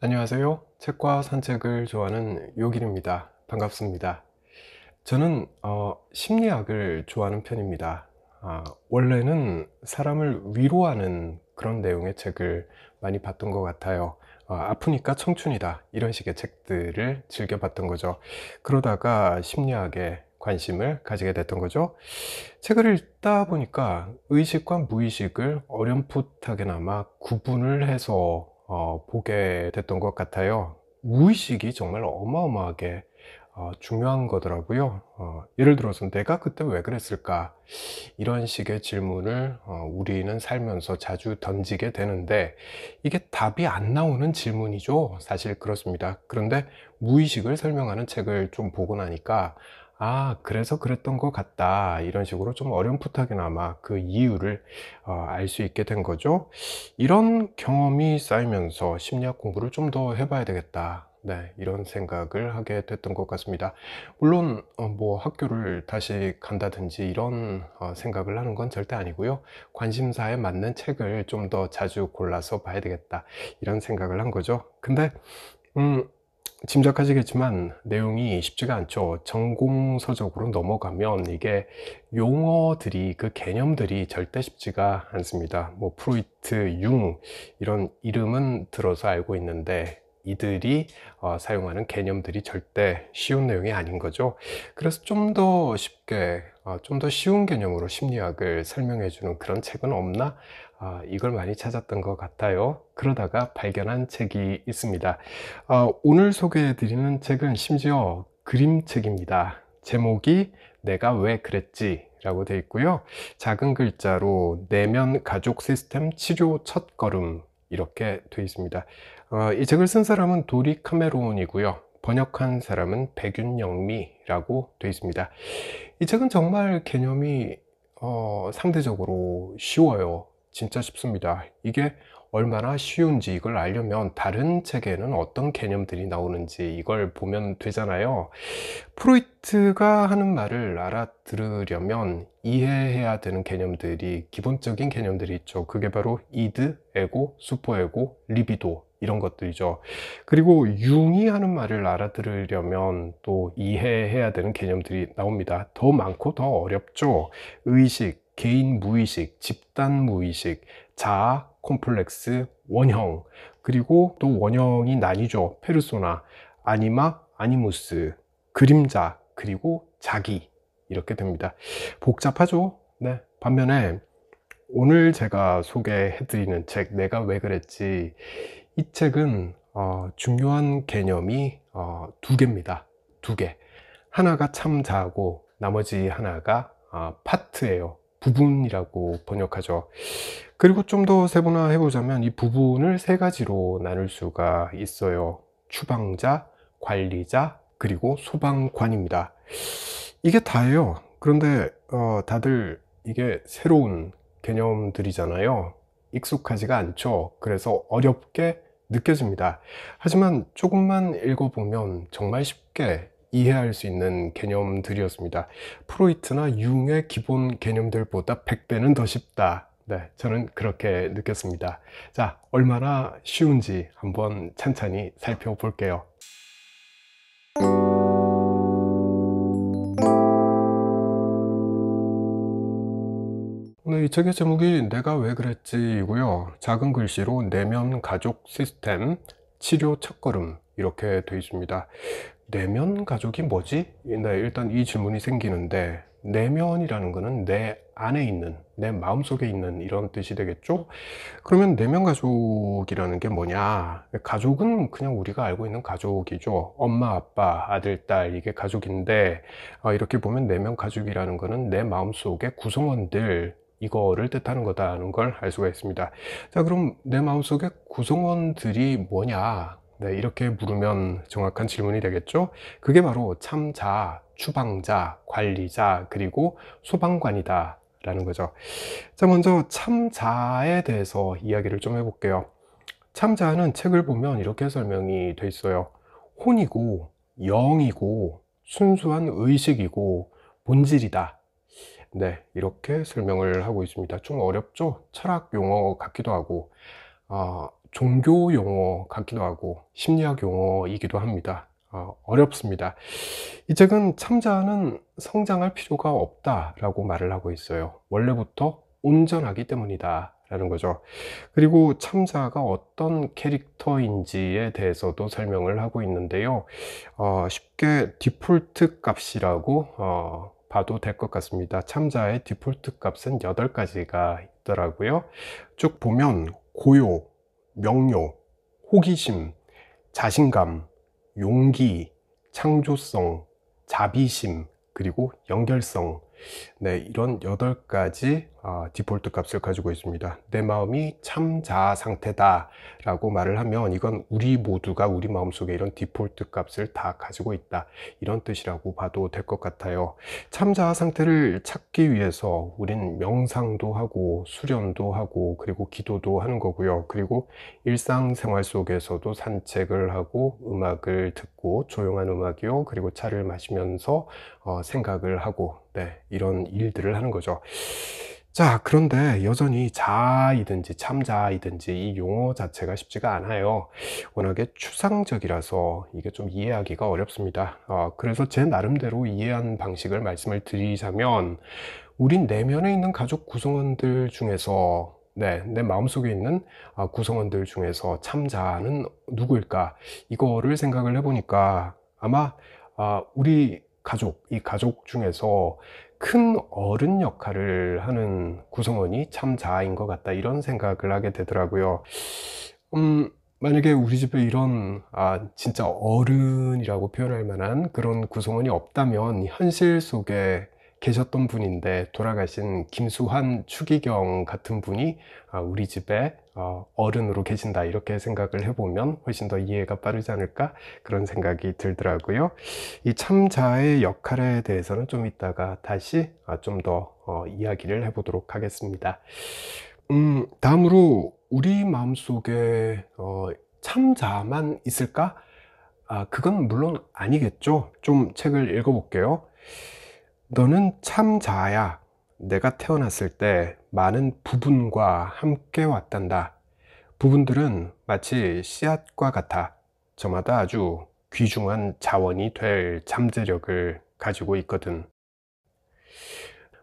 안녕하세요. 책과 산책을 좋아하는 요길입니다. 반갑습니다. 저는 심리학을 좋아하는 편입니다. 원래는 사람을 위로하는 그런 내용의 책을 많이 봤던 것 같아요. 아프니까 청춘이다 이런 식의 책들을 즐겨봤던 거죠. 그러다가 심리학에 관심을 가지게 됐던 거죠. 책을 읽다 보니까 의식과 무의식을 어렴풋하게나마 구분을 해서 보게 됐던 것 같아요. 무의식이 정말 어마어마하게 중요한 거더라고요. 예를 들어서 '내가 그때 왜 그랬을까?' 이런 식의 질문을 우리는 살면서 자주 던지게 되는데, 이게 답이 안 나오는 질문이죠. 사실 그렇습니다. 그런데 무의식을 설명하는 책을 좀 보고 나니까 '아 그래서 그랬던 것 같다.' 이런 식으로 좀 어렴풋하게나마 그 이유를 알 수 있게 된 거죠. 이런 경험이 쌓이면서 '심리학 공부를 좀 더 해 봐야 되겠다.' 네, 이런 생각을 하게 됐던 것 같습니다. 물론 뭐 학교를 다시 간다든지 이런 생각을 하는 건 절대 아니고요. '관심사에 맞는 책을 좀 더 자주 골라서 봐야 되겠다.' 이런 생각을 한 거죠. 근데 음 짐작하시겠지만 내용이 쉽지가 않죠. 전공서적으로 넘어가면 이게 용어들이, 그 개념들이 절대 쉽지가 않습니다. 뭐 프로이트, 융 이런 이름은 들어서 알고 있는데, 이들이 사용하는 개념들이 절대 쉬운 내용이 아닌 거죠. 그래서 좀 더 쉽게, 좀 더 쉬운 개념으로 심리학을 설명해 주는 그런 책은 없나? 이걸 많이 찾았던 것 같아요. 그러다가 발견한 책이 있습니다. 오늘 소개해 드리는 책은 심지어 그림책입니다. 제목이 "내가 왜 그랬지" 라고 되어 있고요. 작은 글자로 "내면 가족 시스템 치료 첫걸음" 이렇게 되어 있습니다. 이 책을 쓴 사람은 도리 카메론이고요. 번역한 사람은 백윤영미라고 되어 있습니다. 이 책은 정말 개념이 상대적으로 쉬워요. 진짜 쉽습니다. 이게 얼마나 쉬운지 이걸 알려면 다른 책에는 어떤 개념들이 나오는지 이걸 보면 되잖아요. 프로이트가 하는 말을 알아들으려면 이해해야 되는 개념들이, 기본적인 개념들이 있죠. 그게 바로 이드, 에고, 슈퍼에고, 리비도 이런 것들이죠. 그리고 융이 하는 말을 알아들으려면 또 이해해야 되는 개념들이 나옵니다. 더 많고 더 어렵죠. 의식, 개인 무의식, 집단 무의식, 자아, 콤플렉스, 원형, 그리고 또 원형이 나뉘죠. 페르소나, 아니마, 아니무스, 그림자, 그리고 자기, 이렇게 됩니다. 복잡하죠. 네. 반면에 오늘 제가 소개해 드리는 책 "내가 왜 그랬지", 이 책은 중요한 개념이 두 개입니다. 두 개. 하나가 참자고 나머지 하나가 파트예요. 부분이라고 번역하죠. 그리고 좀 더 세분화해 보자면 이 부분을 세 가지로 나눌 수가 있어요. 추방자, 관리자, 그리고 소방관입니다. 이게 다예요. 그런데 다들 이게 새로운 개념들이잖아요. 익숙하지가 않죠. 그래서 어렵게 느껴집니다. 하지만 조금만 읽어보면 정말 쉽게 이해할 수 있는 개념들이었습니다. 프로이트나 융의 기본 개념들보다 100배는 더 쉽다. 네, 저는 그렇게 느꼈습니다. 자, 얼마나 쉬운지 한번 찬찬히 살펴볼게요. 네, 이 책의 제목이 "내가 왜 그랬지"이고요. 작은 글씨로 "내면 가족 시스템 치료 첫걸음" 이렇게 되어 있습니다. 내면 가족이 뭐지? 네, 일단 이 질문이 생기는데, 내면이라는 거는 내 안에 있는, 내 마음속에 있는 이런 뜻이 되겠죠? 그러면 내면 가족이라는 게 뭐냐? 가족은 그냥 우리가 알고 있는 가족이죠. 엄마, 아빠, 아들, 딸, 이게 가족인데, 이렇게 보면 내면 가족이라는 거는 내 마음속의 구성원들, 이거를 뜻하는 거다는 걸 알 수가 있습니다. 자, 그럼 내 마음속의 구성원들이 뭐냐? 네, 이렇게 물으면 정확한 질문이 되겠죠? 그게 바로 참자, 추방자, 관리자, 그리고 소방관이다 라는 거죠. 자, 먼저 참자에 대해서 이야기를 좀 해볼게요. 참자는 책을 보면 이렇게 설명이 돼 있어요. 혼이고, 영이고, 순수한 의식이고, 본질이다. 네, 이렇게 설명을 하고 있습니다. 좀 어렵죠? 철학 용어 같기도 하고. 종교 용어 같기도 하고 심리학 용어이기도 합니다. 어렵습니다. 이 책은 참자는 성장할 필요가 없다라고 말을 하고 있어요. 원래부터 온전하기 때문이다 라는 거죠. 그리고 참자가 어떤 캐릭터인지에 대해서도 설명을 하고 있는데요. 쉽게 디폴트 값이라고 봐도 될 것 같습니다. 참자의 디폴트 값은 8가지가 있더라고요. 쭉 보면 고요, 명료, 호기심, 자신감, 용기, 창조성, 자비심, 그리고 연결성. 네, 이런 8가지 디폴트 값을 가지고 있습니다. 내 마음이 참 자아 상태다 라고 말을 하면 이건 우리 모두가 우리 마음속에 이런 디폴트 값을 다 가지고 있다, 이런 뜻이라고 봐도 될 것 같아요. 참 자아 상태를 찾기 위해서 우린 명상도 하고 수련도 하고 그리고 기도도 하는 거고요. 그리고 일상생활 속에서도 산책을 하고 음악을 듣고, 조용한 음악이요, 그리고 차를 마시면서 생각을 하고, 네, 이런 일들을 하는 거죠. 자, 그런데 여전히 자아이든지 참자아이든지 이 용어 자체가 쉽지가 않아요. 워낙에 추상적이라서 이게 좀 이해하기가 어렵습니다. 그래서 제 나름대로 이해한 방식을 말씀을 드리자면, 우린 내면에 있는 가족 구성원들 중에서, 네, 내 마음속에 있는 구성원들 중에서 참자아는 누구일까? 이거를 생각을 해보니까 아마 우리 가족, 이 가족 중에서 큰 어른 역할을 하는 구성원이 참자아인 것 같다, 이런 생각을 하게 되더라고요. 만약에 우리 집에 이런 진짜 어른이라고 표현할 만한 그런 구성원이 없다면 현실 속에 계셨던 분인데, 돌아가신 김수환, 추기경 같은 분이 우리 집에 어른으로 계신다, 이렇게 생각을 해보면 훨씬 더 이해가 빠르지 않을까, 그런 생각이 들더라고요. 이 참자의 역할에 대해서는 좀 이따가 다시 좀 더 이야기를 해보도록 하겠습니다. 다음으로 우리 마음속에 참자만 있을까? 그건 물론 아니겠죠. 좀 책을 읽어볼게요. 너는 참자야. 내가 태어났을 때 많은 부분과 함께 왔단다. 부분들은 마치 씨앗과 같아 저마다 아주 귀중한 자원이 될 잠재력을 가지고 있거든.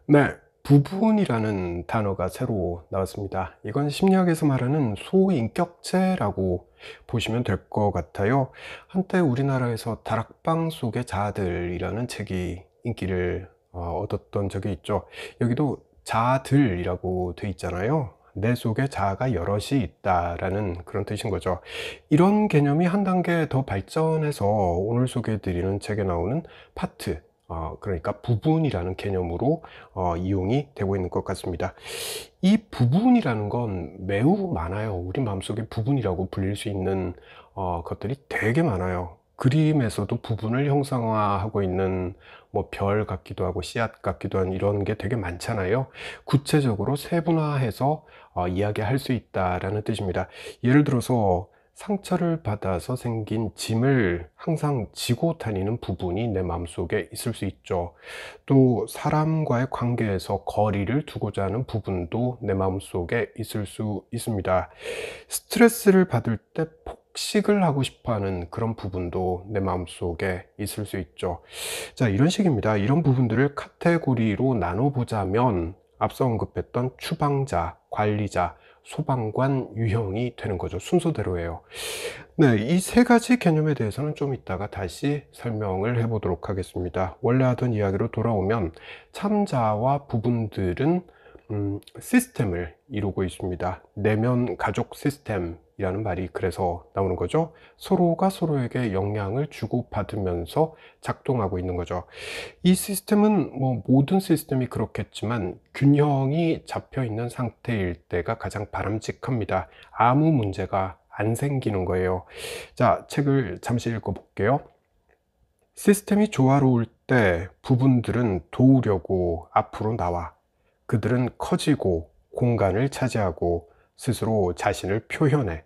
네, 부분이라는 단어가 새로 나왔습니다. 이건 심리학에서 말하는 소인격체라고 보시면 될 것 같아요. 한때 우리나라에서 다락방 속의 자아들이라는 책이 인기를 얻었던 적이 있죠. 여기도 자아들이라고 돼 있잖아요. 내 속에 자아가 여럿이 있다라는 그런 뜻인 거죠. 이런 개념이 한 단계 더 발전해서 오늘 소개해드리는 책에 나오는 파트, 그러니까 부분이라는 개념으로 이용이 되고 있는 것 같습니다. 이 부분이라는 건 매우 많아요. 우리 마음속에 부분이라고 불릴 수 있는 것들이 되게 많아요. 그림에서도 부분을 형상화하고 있는 뭐 별 같기도 하고 씨앗 같기도 한 이런 게 되게 많잖아요. 구체적으로 세분화해서 이야기할 수 있다라는 뜻입니다. 예를 들어서 상처를 받아서 생긴 짐을 항상 지고 다니는 부분이 내 마음속에 있을 수 있죠. 또 사람과의 관계에서 거리를 두고자 하는 부분도 내 마음속에 있을 수 있습니다. 스트레스를 받을 때 폭식을 하고 싶어하는 그런 부분도 내 마음속에 있을 수 있죠. 자, 이런 식입니다. 이런 부분들을 카테고리로 나눠보자면 앞서 언급했던 추방자, 관리자, 소방관 유형이 되는 거죠. 순서대로예요. 네, 이 3가지 개념에 대해서는 좀 이따가 다시 설명을 해보도록 하겠습니다. 원래 하던 이야기로 돌아오면 참자와 부분들은 시스템을 이루고 있습니다. 내면 가족 시스템이라는 말이 그래서 나오는 거죠. 서로가 서로에게 영향을 주고받으면서 작동하고 있는 거죠. 이 시스템은 뭐 모든 시스템이 그렇겠지만 균형이 잡혀 있는 상태일 때가 가장 바람직합니다. 아무 문제가 안 생기는 거예요. 자, 책을 잠시 읽어볼게요. 시스템이 조화로울 때 부분들은 도우려고 앞으로 나와. 그들은 커지고 공간을 차지하고 스스로 자신을 표현해.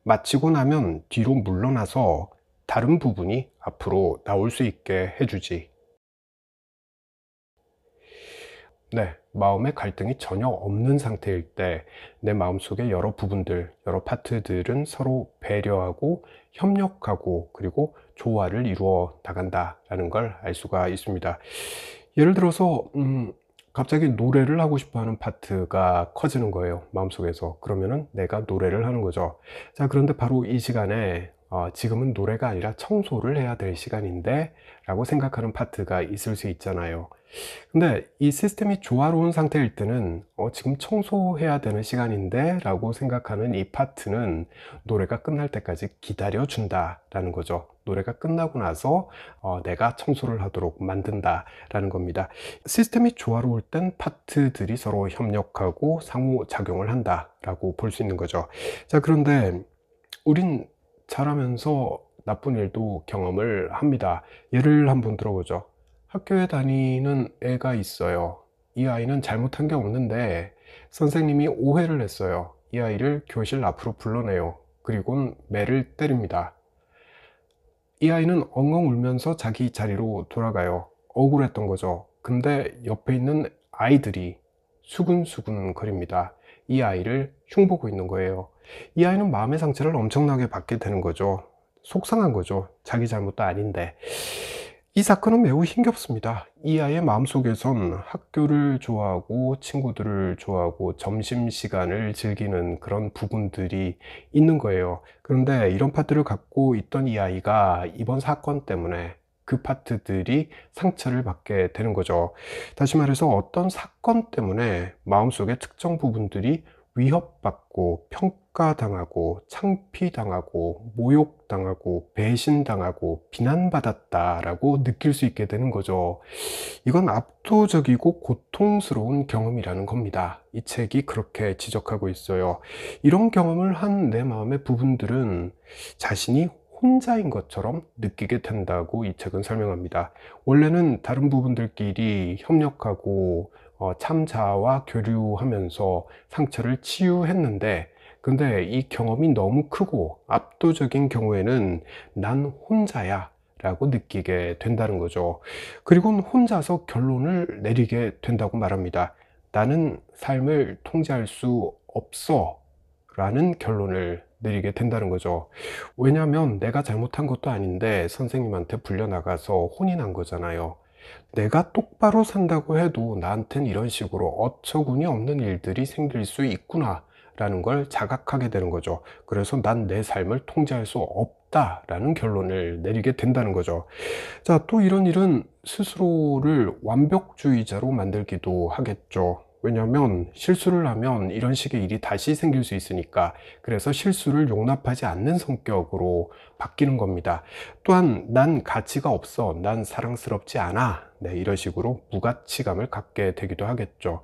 마치고 나면 뒤로 물러나서 다른 부분이 앞으로 나올 수 있게 해주지. 네, 마음의 갈등이 전혀 없는 상태일 때 내 마음속의 여러 부분들, 여러 파트들은 서로 배려하고 협력하고 그리고 조화를 이루어 나간다라는 걸 알 수가 있습니다. 예를 들어서 갑자기 노래를 하고 싶어 하는 파트가 커지는 거예요, 마음속에서. 그러면은 내가 노래를 하는 거죠. 자, 그런데 바로 이 시간에 지금은 노래가 아니라 청소를 해야 될 시간인데 라고 생각하는 파트가 있을 수 있잖아요. 근데 이 시스템이 조화로운 상태일 때는 지금 청소해야 되는 시간인데 라고 생각하는 이 파트는 노래가 끝날 때까지 기다려 준다 라는 거죠. 노래가 끝나고 나서 내가 청소를 하도록 만든다 라는 겁니다. 시스템이 조화로울 땐 파트들이 서로 협력하고 상호작용을 한다 라고 볼 수 있는 거죠. 자, 그런데 우린 자라면서 나쁜 일도 경험을 합니다. 예를 한번 들어보죠. 학교에 다니는 애가 있어요. 이 아이는 잘못한 게 없는데 선생님이 오해를 했어요. 이 아이를 교실 앞으로 불러내요. 그리고 매를 때립니다. 이 아이는 엉엉 울면서 자기 자리로 돌아가요. 억울했던 거죠. 근데 옆에 있는 아이들이 수근수근 거립니다. 이 아이를 흉보고 있는 거예요. 이 아이는 마음의 상처를 엄청나게 받게 되는 거죠. 속상한 거죠. 자기 잘못도 아닌데. 이 사건은 매우 힘겹습니다. 이 아이의 마음속에선 학교를 좋아하고 친구들을 좋아하고 점심시간을 즐기는 그런 부분들이 있는 거예요. 그런데 이런 파트를 갖고 있던 이 아이가 이번 사건 때문에 그 파트들이 상처를 받게 되는 거죠. 다시 말해서 어떤 사건 때문에 마음속의 특정 부분들이 위협받고 평가당하고 창피당하고 모욕당하고 배신당하고 비난받았다라고 느낄 수 있게 되는 거죠. 이건 압도적이고 고통스러운 경험이라는 겁니다. 이 책이 그렇게 지적하고 있어요. 이런 경험을 한 내 마음의 부분들은 자신이 혼자인 것처럼 느끼게 된다고 이 책은 설명합니다. 원래는 다른 부분들끼리 협력하고 참자와 교류하면서 상처를 치유했는데, 근데 이 경험이 너무 크고 압도적인 경우에는 난 혼자야 라고 느끼게 된다는 거죠. 그리고 혼자서 결론을 내리게 된다고 말합니다. 나는 삶을 통제할 수 없어 라는 결론을 내리게 된다는 거죠. 왜냐하면 내가 잘못한 것도 아닌데 선생님한테 불려나가서 혼이 난 거잖아요. 내가 똑바로 산다고 해도 나한텐 이런 식으로 어처구니 없는 일들이 생길 수 있구나 라는 걸 자각하게 되는 거죠. 그래서 난 내 삶을 통제할 수 없다 라는 결론을 내리게 된다는 거죠. 자, 또 이런 일은 스스로를 완벽주의자로 만들기도 하겠죠. 왜냐하면 실수를 하면 이런 식의 일이 다시 생길 수 있으니까. 그래서 실수를 용납하지 않는 성격으로 바뀌는 겁니다. 또한 난 가치가 없어, 난 사랑스럽지 않아, 네, 이런 식으로 무가치감을 갖게 되기도 하겠죠.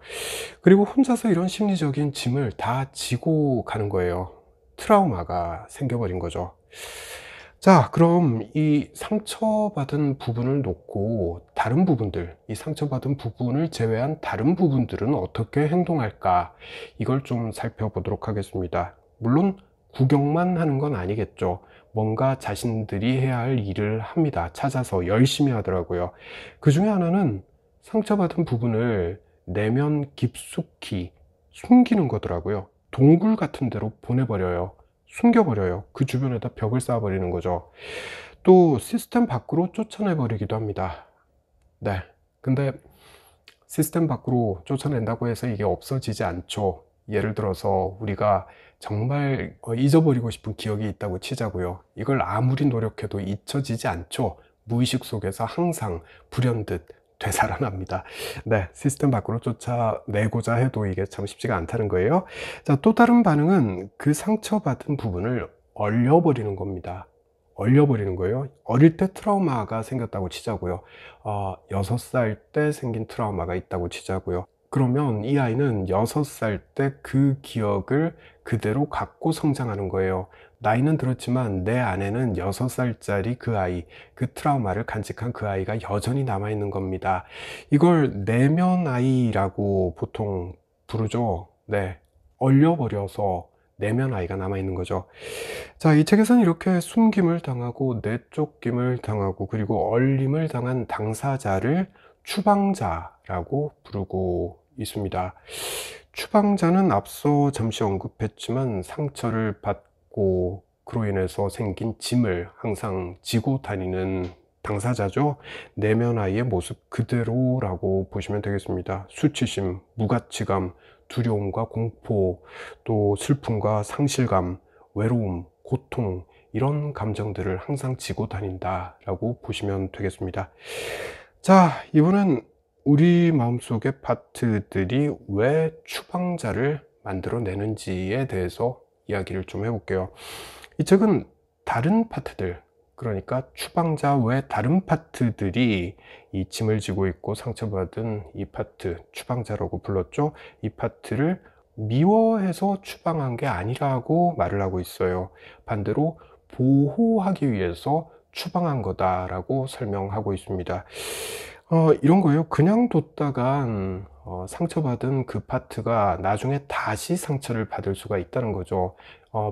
그리고 혼자서 이런 심리적인 짐을 다 지고 가는 거예요. 트라우마가 생겨버린 거죠. 자, 그럼 이 상처받은 부분을 놓고 다른 부분들, 이 상처받은 부분을 제외한 다른 부분들은 어떻게 행동할까? 이걸 좀 살펴보도록 하겠습니다. 물론 구경만 하는 건 아니겠죠. 뭔가 자신들이 해야 할 일을 합니다. 찾아서 열심히 하더라고요. 그 중에 하나는 상처받은 부분을 내면 깊숙이 숨기는 거더라고요. 동굴 같은 데로 보내버려요. 숨겨버려요. 그 주변에다 벽을 쌓아버리는 거죠. 또 시스템 밖으로 쫓아내버리기도 합니다. 네. 근데 시스템 밖으로 쫓아낸다고 해서 이게 없어지지 않죠. 예를 들어서 우리가 정말 잊어버리고 싶은 기억이 있다고 치자고요. 이걸 아무리 노력해도 잊혀지지 않죠. 무의식 속에서 항상 불현듯 되살아납니다. 네, 시스템 밖으로 쫓아내고자 해도 이게 참 쉽지가 않다는 거예요. 자, 또 다른 반응은 그 상처받은 부분을 얼려버리는 겁니다. 얼려버리는 거예요. 어릴 때 트라우마가 생겼다고 치자고요. 6살 때 생긴 트라우마가 있다고 치자고요. 그러면 이 아이는 6살 때 그 기억을 그대로 갖고 성장하는 거예요. 나이는 들었지만 내 안에는 6살짜리 그 아이, 그 트라우마를 간직한 그 아이가 여전히 남아있는 겁니다. 이걸 내면 아이라고 보통 부르죠. 네. 얼려버려서 내면 아이가 남아있는 거죠. 자, 이 책에서는 이렇게 숨김을 당하고 내쫓김을 당하고 그리고 얼림을 당한 당사자를 추방자라고 부르고 있습니다. 추방자는 앞서 잠시 언급했지만 상처를 받고 그로 인해서 생긴 짐을 항상 지고 다니는 당사자죠. 내면아이의 모습 그대로라고 보시면 되겠습니다. 수치심, 무가치감, 두려움과 공포, 또 슬픔과 상실감, 외로움, 고통, 이런 감정들을 항상 지고 다닌다라고 보시면 되겠습니다. 자, 이번엔 우리 마음속의 파트들이 왜 추방자를 만들어내는지에 대해서 이야기를 좀 해볼게요. 이 책은 다른 파트들, 그러니까 추방자 외 다른 파트들이 이 짐을 지고 있고 상처받은 이 파트, 추방자라고 불렀죠. 이 파트를 미워해서 추방한 게 아니라고 말을 하고 있어요. 반대로 보호하기 위해서 추방한 거다라고 설명하고 있습니다. 이런 거예요. 그냥 뒀다간 상처받은 그 파트가 나중에 다시 상처를 받을 수가 있다는 거죠.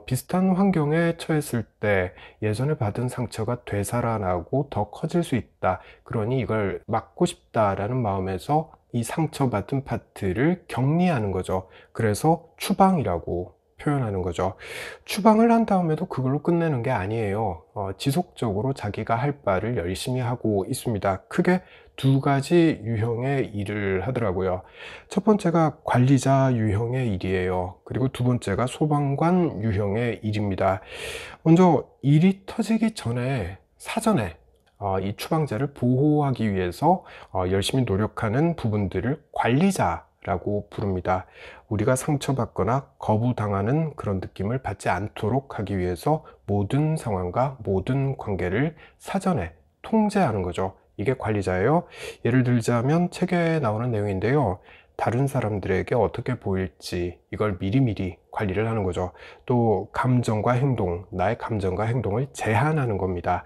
비슷한 환경에 처했을 때 예전에 받은 상처가 되살아나고 더 커질 수 있다. 그러니 이걸 막고 싶다라는 마음에서 이 상처받은 파트를 격리하는 거죠. 그래서 추방이라고 표현하는 거죠. 추방을 한 다음에도 그걸로 끝내는 게 아니에요. 지속적으로 자기가 할 바를 열심히 하고 있습니다. 크게 두 가지 유형의 일을 하더라고요. 첫 번째가 관리자 유형의 일이에요. 그리고 두 번째가 소방관 유형의 일입니다. 먼저 일이 터지기 전에 사전에 이 추방자를 보호하기 위해서 열심히 노력하는 부분들을 관리자라고 부릅니다. 우리가 상처받거나 거부당하는 그런 느낌을 받지 않도록 하기 위해서 모든 상황과 모든 관계를 사전에 통제하는 거죠. 이게 관리자예요. 예를 들자면 책에 나오는 내용인데요. 다른 사람들에게 어떻게 보일지 이걸 미리미리 관리를 하는 거죠. 또 감정과 행동, 나의 감정과 행동을 제한하는 겁니다.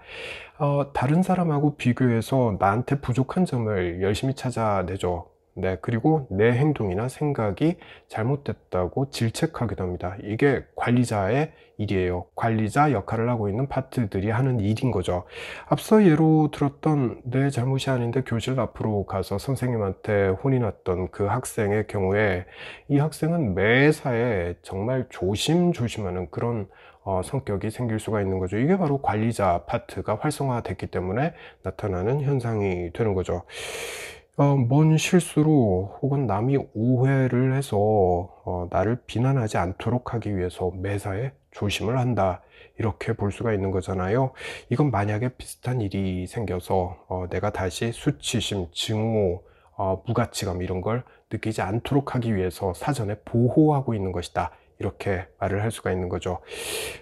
다른 사람하고 비교해서 나한테 부족한 점을 열심히 찾아내죠. 네, 그리고 내 행동이나 생각이 잘못됐다고 질책하기도 합니다. 이게 관리자의 일이에요. 관리자 역할을 하고 있는 파트들이 하는 일인 거죠. 앞서 예로 들었던 내 잘못이 아닌데 교실 앞으로 가서 선생님한테 혼이 났던 그 학생의 경우에 이 학생은 매사에 정말 조심조심하는 그런 성격이 생길 수가 있는 거죠. 이게 바로 관리자 파트가 활성화됐기 때문에 나타나는 현상이 되는 거죠. 뭔 실수로 혹은 남이 오해를 해서 나를 비난하지 않도록 하기 위해서 매사에 조심을 한다, 이렇게 볼 수가 있는 거잖아요. 이건 만약에 비슷한 일이 생겨서 내가 다시 수치심, 증오, 무가치감 이런 걸 느끼지 않도록 하기 위해서 사전에 보호하고 있는 것이다, 이렇게 말을 할 수가 있는 거죠.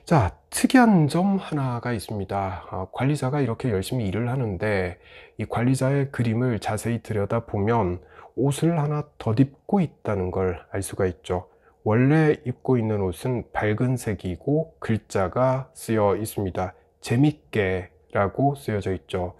자, 특이한 점 하나가 있습니다. 관리자가 이렇게 열심히 일을 하는데 이 관리자의 그림을 자세히 들여다보면 옷을 하나 덧입고 있다는 걸 알 수가 있죠. 원래 입고 있는 옷은 밝은 색이고 글자가 쓰여 있습니다. 재밌게 라고 쓰여져 있죠.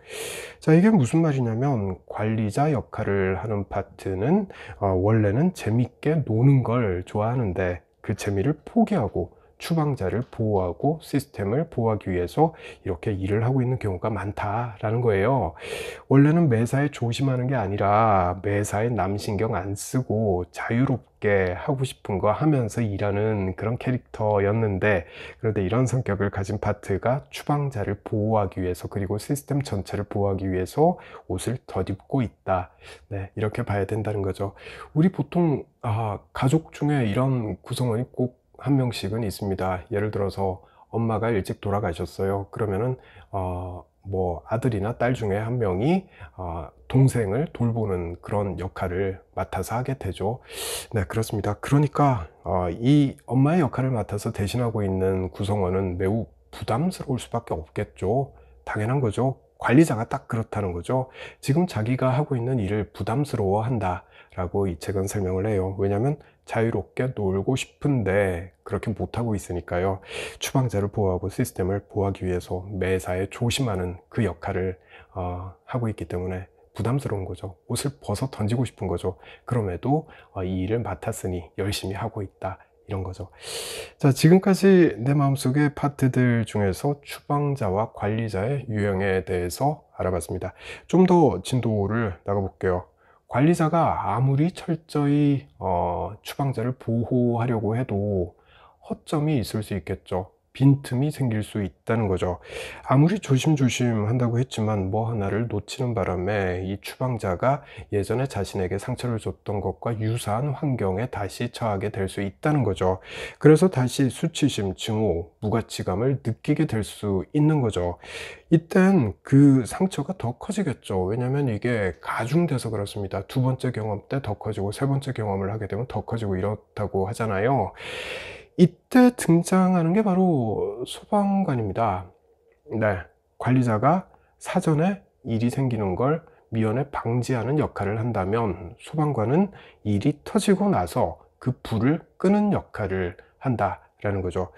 자, 이게 무슨 말이냐면 관리자 역할을 하는 파트는 원래는 재밌게 노는 걸 좋아하는데 그 재미를 포기하고 추방자를 보호하고 시스템을 보호하기 위해서 이렇게 일을 하고 있는 경우가 많다라는 거예요. 원래는 매사에 조심하는 게 아니라 매사에 남 신경 안 쓰고 자유롭게 하고 싶은 거 하면서 일하는 그런 캐릭터였는데, 그런데 이런 성격을 가진 파트가 추방자를 보호하기 위해서 그리고 시스템 전체를 보호하기 위해서 옷을 덧입고 있다. 네, 이렇게 봐야 된다는 거죠. 우리 보통 가족 중에 이런 구성원이 꼭 한 명씩은 있습니다. 예를 들어서 엄마가 일찍 돌아가셨어요. 그러면은 뭐 아들이나 딸 중에 한 명이 동생을 돌보는 그런 역할을 맡아서 하게 되죠. 네, 그렇습니다. 그러니까 이 엄마의 역할을 맡아서 대신하고 있는 구성원은 매우 부담스러울 수밖에 없겠죠. 당연한 거죠. 관리자가 딱 그렇다는 거죠. 지금 자기가 하고 있는 일을 부담스러워 한다 라고 이 책은 설명을 해요. 왜냐하면 자유롭게 놀고 싶은데 그렇게 못하고 있으니까요. 추방자를 보호하고 시스템을 보호하기 위해서 매사에 조심하는 그 역할을 하고 있기 때문에 부담스러운 거죠. 옷을 벗어 던지고 싶은 거죠. 그럼에도 이 일을 맡았으니 열심히 하고 있다, 이런 거죠. 자, 지금까지 내 마음속의 파트들 중에서 추방자와 관리자의 유형에 대해서 알아봤습니다. 좀 더 진도를 나가볼게요. 관리자가 아무리 철저히 추방자를 보호하려고 해도 허점이 있을 수 있겠죠. 빈틈이 생길 수 있다는 거죠. 아무리 조심조심 한다고 했지만 뭐 하나를 놓치는 바람에 이 추방자가 예전에 자신에게 상처를 줬던 것과 유사한 환경에 다시 처하게 될 수 있다는 거죠. 그래서 다시 수치심, 증오, 무가치감을 느끼게 될 수 있는 거죠. 이땐 그 상처가 더 커지겠죠. 왜냐하면 이게 가중돼서 그렇습니다. 두 번째 경험 때 더 커지고 세 번째 경험을 하게 되면 더 커지고 이렇다고 하잖아요. 이때 등장하는 게 바로 소방관입니다. 네, 관리자가 사전에 일이 생기는 걸 미연에 방지하는 역할을 한다면 소방관은 일이 터지고 나서 그 불을 끄는 역할을 한다라는 거죠.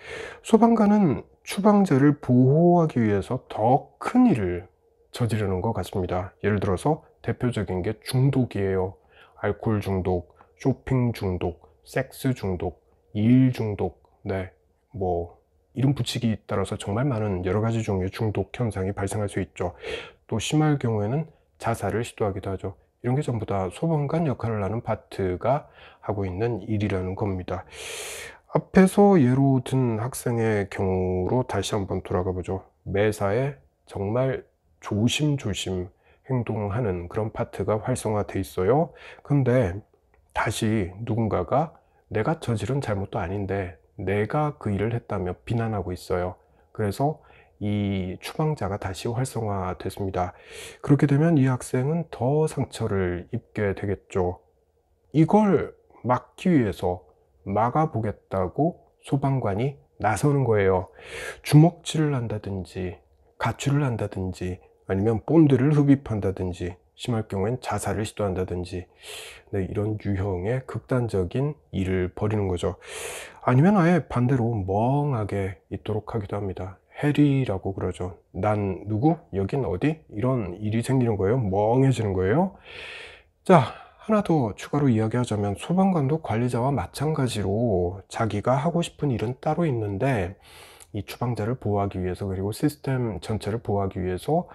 소방관은 추방자를 보호하기 위해서 더 큰 일을 저지르는 것 같습니다. 예를 들어서 대표적인 게 중독이에요. 알코올 중독, 쇼핑 중독, 섹스 중독, 일 중독, 네, 뭐 이름 붙이기 따라서 정말 많은 여러 가지 종류의 중독 현상이 발생할 수 있죠. 또 심할 경우에는 자살을 시도하기도 하죠. 이런 게 전부 다 소방관 역할을 하는 파트가 하고 있는 일이라는 겁니다. 앞에서 예로 든 학생의 경우로 다시 한번 돌아가 보죠. 매사에 정말 조심조심 행동하는 그런 파트가 활성화돼 있어요. 근데 다시 누군가가 내가 저지른 잘못도 아닌데 내가 그 일을 했다며 비난하고 있어요. 그래서 이 추방자가 다시 활성화됐습니다. 그렇게 되면 이 학생은 더 상처를 입게 되겠죠. 이걸 막기 위해서 막아보겠다고 소방관이 나서는 거예요. 주먹질을 한다든지 가출을 한다든지 아니면 본드를 흡입한다든지 심할 경우엔 자살을 시도한다든지, 네, 이런 유형의 극단적인 일을 벌이는 거죠. 아니면 아예 반대로 멍하게 있도록 하기도 합니다. 해리라고 그러죠. 난 누구? 여긴 어디? 이런 일이 생기는 거예요. 멍해지는 거예요. 자, 하나 더 추가로 이야기하자면 소방관도 관리자와 마찬가지로 자기가 하고 싶은 일은 따로 있는데 이 추방자를 보호하기 위해서 그리고 시스템 전체를 보호하기 위해서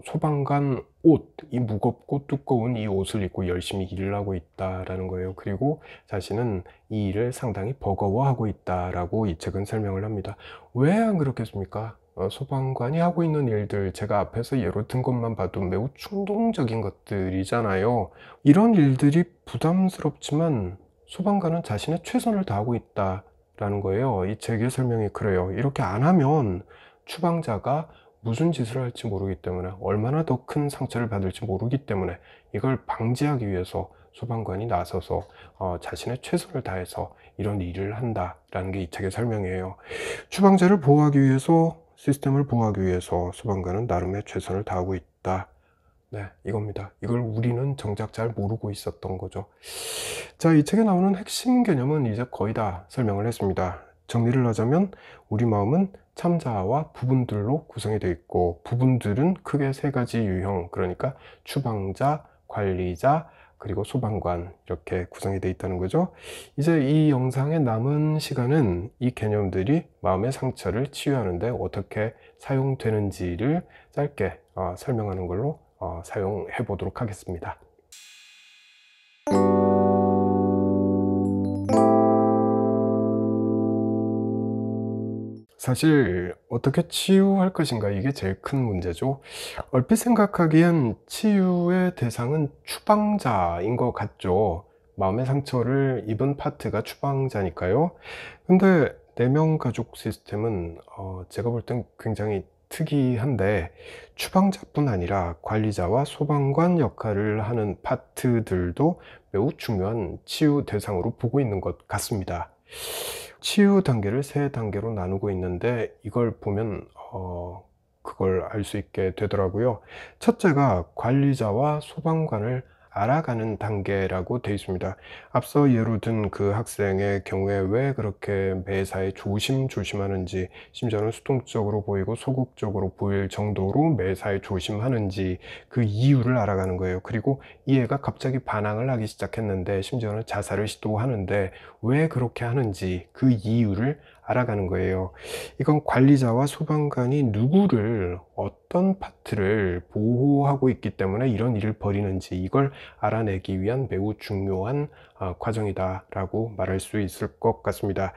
소방관 옷, 이 무겁고 두꺼운 이 옷을 입고 열심히 일을 하고 있다라는 거예요. 그리고 자신은 이 일을 상당히 버거워하고 있다라고 이 책은 설명을 합니다. 왜 안 그렇겠습니까? 소방관이 하고 있는 일들, 제가 앞에서 예로 든 것만 봐도 매우 충동적인 것들이잖아요. 이런 일들이 부담스럽지만 소방관은 자신의 최선을 다하고 있다라는 거예요. 이 책의 설명이 그래요. 이렇게 안 하면 추방자가 무슨 짓을 할지 모르기 때문에, 얼마나 더 큰 상처를 받을지 모르기 때문에 이걸 방지하기 위해서 소방관이 나서서 자신의 최선을 다해서 이런 일을 한다라는 게 이 책의 설명이에요. 추방자를 보호하기 위해서, 시스템을 보호하기 위해서 소방관은 나름의 최선을 다하고 있다. 네, 이겁니다. 이걸 우리는 정작 잘 모르고 있었던 거죠. 자, 이 책에 나오는 핵심 개념은 이제 거의 다 설명을 했습니다. 정리를 하자면 우리 마음은 참자와 부분들로 구성이 되어 있고, 부분들은 크게 세 가지 유형, 그러니까 추방자, 관리자, 그리고 소방관, 이렇게 구성이 되어 있다는 거죠. 이제 이 영상의 남은 시간은 이 개념들이 마음의 상처를 치유하는데 어떻게 사용되는지를 짧게 설명하는 걸로 사용해 보도록 하겠습니다. 사실 어떻게 치유할 것인가, 이게 제일 큰 문제죠. 얼핏 생각하기엔 치유의 대상은 추방자인 것 같죠. 마음의 상처를 입은 파트가 추방자니까요. 근데 내면 가족 시스템은 제가 볼 땐 굉장히 특이한데, 추방자뿐 아니라 관리자와 소방관 역할을 하는 파트들도 매우 중요한 치유 대상으로 보고 있는 것 같습니다. 치유 단계를 세 단계로 나누고 있는데 이걸 보면 그걸 알 수 있게 되더라고요. 첫째가 관리자와 소방관을 알아가는 단계라고 되어 있습니다. 앞서 예로 든 그 학생의 경우에 왜 그렇게 매사에 조심조심하는지, 심지어는 수동적으로 보이고 소극적으로 보일 정도로 매사에 조심하는지 그 이유를 알아가는 거예요. 그리고 이 애가 갑자기 반항을 하기 시작했는데, 심지어는 자살을 시도하는데 왜 그렇게 하는지 그 이유를 알아가는 거예요. 이건 관리자와 소방관이 누구를, 어떤 파트를 보호하고 있기 때문에 이런 일을 벌이는지, 이걸 알아내기 위한 매우 중요한 과정이다 라고 말할 수 있을 것 같습니다.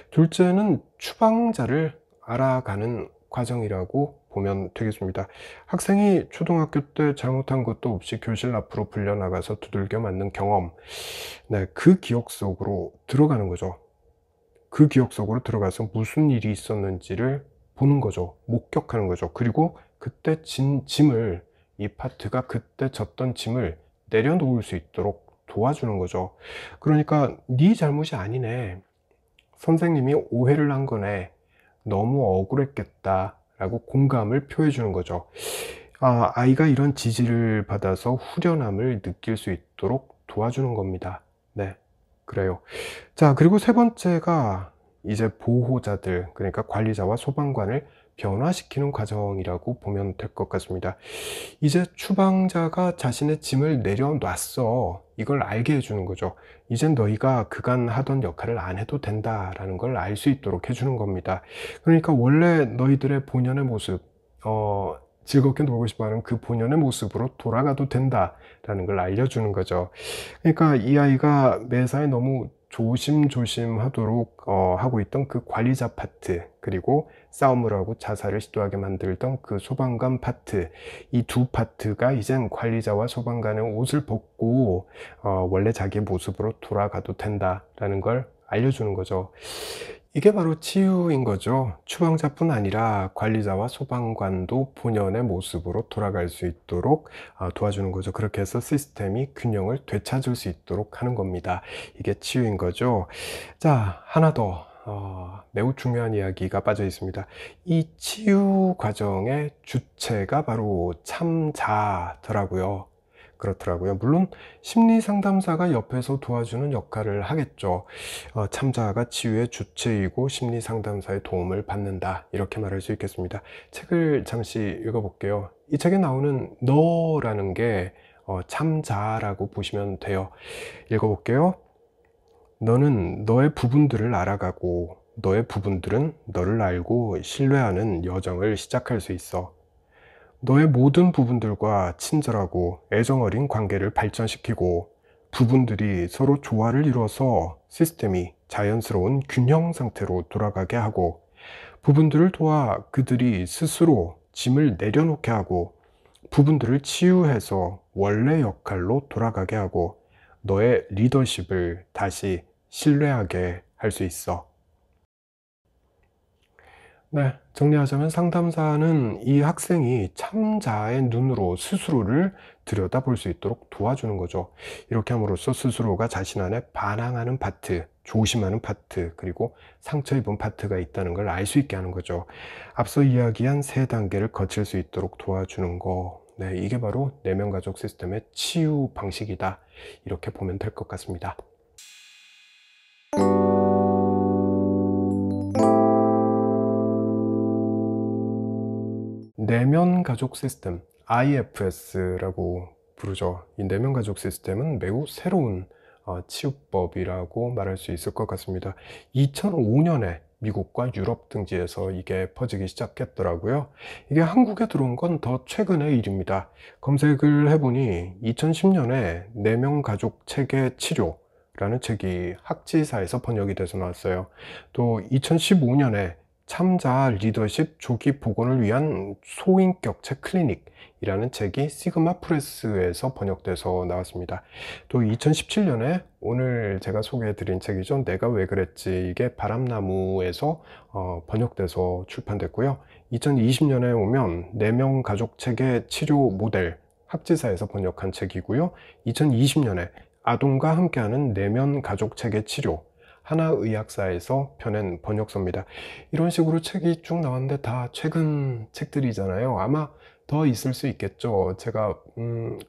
둘째는 추방자를 알아가는 과정이라고 보면 되겠습니다. 학생이 초등학교 때 잘못한 것도 없이 교실 앞으로 불려나가서 두들겨 맞는 경험, 네, 그 기억 속으로 들어가는 거죠. 그 기억 속으로 들어가서 무슨 일이 있었는지를 보는 거죠. 목격하는 거죠. 그리고 그때 진 짐을, 이 파트가 그때 졌던 짐을 내려놓을 수 있도록 도와주는 거죠. 그러니까 네 잘못이 아니네, 선생님이 오해를 한 거네, 너무 억울했겠다 라고 공감을 표해 주는 거죠. 아이가 이런 지지를 받아서 후련함을 느낄 수 있도록 도와주는 겁니다. 네, 그래요. 자, 그리고 세 번째가 이제 보호자들, 그러니까 관리자와 소방관을 변화시키는 과정이라고 보면 될 것 같습니다. 이제 추방자가 자신의 짐을 내려놨어, 이걸 알게 해주는 거죠. 이젠 너희가 그간 하던 역할을 안 해도 된다라는 걸 알 수 있도록 해주는 겁니다. 그러니까 원래 너희들의 본연의 모습, 즐겁게 놀고 싶어하는 그 본연의 모습으로 돌아가도 된다라는 걸 알려주는 거죠. 그러니까 이 아이가 매사에 너무 조심조심하도록 하고 있던 그 관리자 파트, 그리고 싸움을 하고 자살을 시도하게 만들던 그 소방관 파트, 이 두 파트가 이젠 관리자와 소방관의 옷을 벗고 원래 자기의 모습으로 돌아가도 된다라는 걸 알려주는 거죠. 이게 바로 치유인 거죠. 추방자뿐 아니라 관리자와 소방관도 본연의 모습으로 돌아갈 수 있도록 도와주는 거죠. 그렇게 해서 시스템이 균형을 되찾을 수 있도록 하는 겁니다. 이게 치유인 거죠. 자, 하나 더 매우 중요한 이야기가 빠져 있습니다. 이 치유 과정의 주체가 바로 참자더라고요. 그렇더라고요. 물론 심리 상담사가 옆에서 도와주는 역할을 하겠죠. 참자가 치유의 주체이고 심리 상담사의 도움을 받는다, 이렇게 말할 수 있겠습니다. 책을 잠시 읽어볼게요. 이 책에 나오는 너라는 게 참자라고 보시면 돼요. 읽어볼게요. 너는 너의 부분들을 알아가고 너의 부분들은 너를 알고 신뢰하는 여정을 시작할 수 있어. 너의 모든 부분들과 친절하고 애정어린 관계를 발전시키고 부분들이 서로 조화를 이루어서 시스템이 자연스러운 균형 상태로 돌아가게 하고, 부분들을 도와 그들이 스스로 짐을 내려놓게 하고, 부분들을 치유해서 원래 역할로 돌아가게 하고, 너의 리더십을 다시 신뢰하게 할 수 있어. 네, 정리하자면 상담사는 이 학생이 참자의 눈으로 스스로를 들여다볼 수 있도록 도와주는 거죠. 이렇게 함으로써 스스로가 자신 안에 반항하는 파트, 조심하는 파트, 그리고 상처 입은 파트가 있다는 걸 알 수 있게 하는 거죠. 앞서 이야기한 세 단계를 거칠 수 있도록 도와주는 거, 네, 이게 바로 내면 가족 시스템의 치유 방식이다, 이렇게 보면 될 것 같습니다. 내면 가족 시스템, IFS라고 부르죠. 이 내면 가족 시스템은 매우 새로운 치유법이라고 말할 수 있을 것 같습니다. 2005년에 미국과 유럽 등지에서 이게 퍼지기 시작했더라고요. 이게 한국에 들어온 건 더 최근의 일입니다. 검색을 해보니 2010년에 내면 가족 체계 치료라는 책이 학지사에서 번역이 돼서 나왔어요. 또 2015년에 참자 리더십 조기 복원을 위한 소인격체 클리닉이라는 책이 시그마 프레스에서 번역돼서 나왔습니다. 또 2017년에 오늘 제가 소개해드린 책이죠. 내가 왜 그랬지, 이게 바람나무에서 번역돼서 출판됐고요. 2020년에 오면 내면 가족 체계 치료 모델, 학지사에서 번역한 책이고요. 2020년에 아동과 함께하는 내면 가족 체계 치료, 하나의학사에서 펴낸 번역서입니다. 이런 식으로 책이 쭉 나왔는데 다 최근 책들이잖아요. 아마 더 있을 수 있겠죠. 제가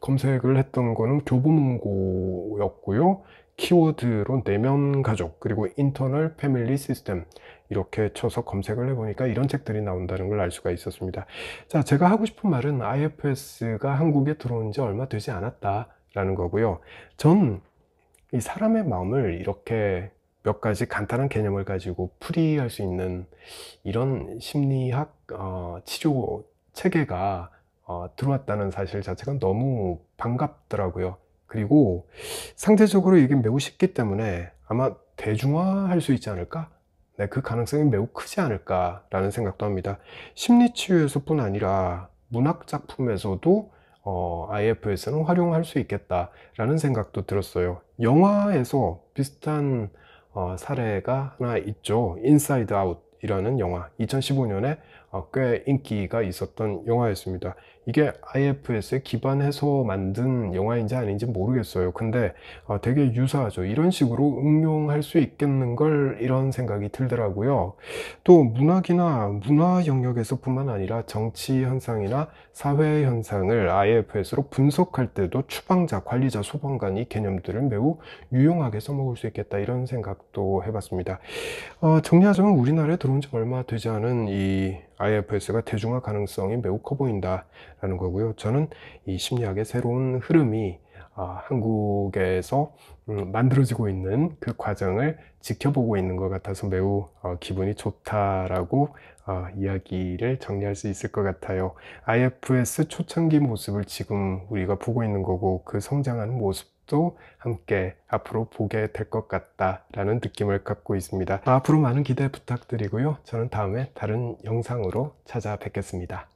검색을 했던 거는 교보문고였고요. 키워드로 내면 가족 그리고 인터널 패밀리 시스템 이렇게 쳐서 검색을 해보니까 이런 책들이 나온다는 걸 알 수가 있었습니다. 자, 제가 하고 싶은 말은 IFS가 한국에 들어온 지 얼마 되지 않았다라는 거고요. 전 이 사람의 마음을 이렇게 몇 가지 간단한 개념을 가지고 풀이할 수 있는 이런 심리학 치료 체계가 들어왔다는 사실 자체가 너무 반갑더라고요. 그리고 상대적으로 이게 매우 쉽기 때문에 아마 대중화할 수 있지 않을까? 네, 그 가능성이 매우 크지 않을까라는 생각도 합니다. 심리치유에서뿐 아니라 문학 작품에서도 IFS는 활용할 수 있겠다라는 생각도 들었어요. 영화에서 비슷한 사례가 하나 있죠. 인사이드 아웃이라는 영화, 2015년에 꽤 인기가 있었던 영화였습니다. 이게 IFS에 기반해서 만든 영화인지 아닌지 모르겠어요. 근데 되게 유사하죠. 이런 식으로 응용할 수 있겠는 걸 이런 생각이 들더라고요. 또 문학이나 문화 영역에서 뿐만 아니라 정치 현상이나 사회 현상을 IFS로 분석할 때도 추방자, 관리자, 소방관 이 개념들을 매우 유용하게 써먹을 수 있겠다 이런 생각도 해봤습니다. 정리하자면 우리나라에 들어온 지 얼마 되지 않은 이 IFS가 대중화 가능성이 매우 커 보인다라는 거고요. 저는 이 심리학의 새로운 흐름이 한국에서 만들어지고 있는 그 과정을 지켜보고 있는 것 같아서 매우 기분이 좋다라고 이야기를 정리할 수 있을 것 같아요. IFS 초창기 모습을 지금 우리가 보고 있는 거고 그 성장하는 모습도 함께 앞으로 보게 될 것 같다라는 느낌을 갖고 있습니다. 앞으로 많은 기대 부탁드리고요. 저는 다음에 다른 영상으로 찾아뵙겠습니다.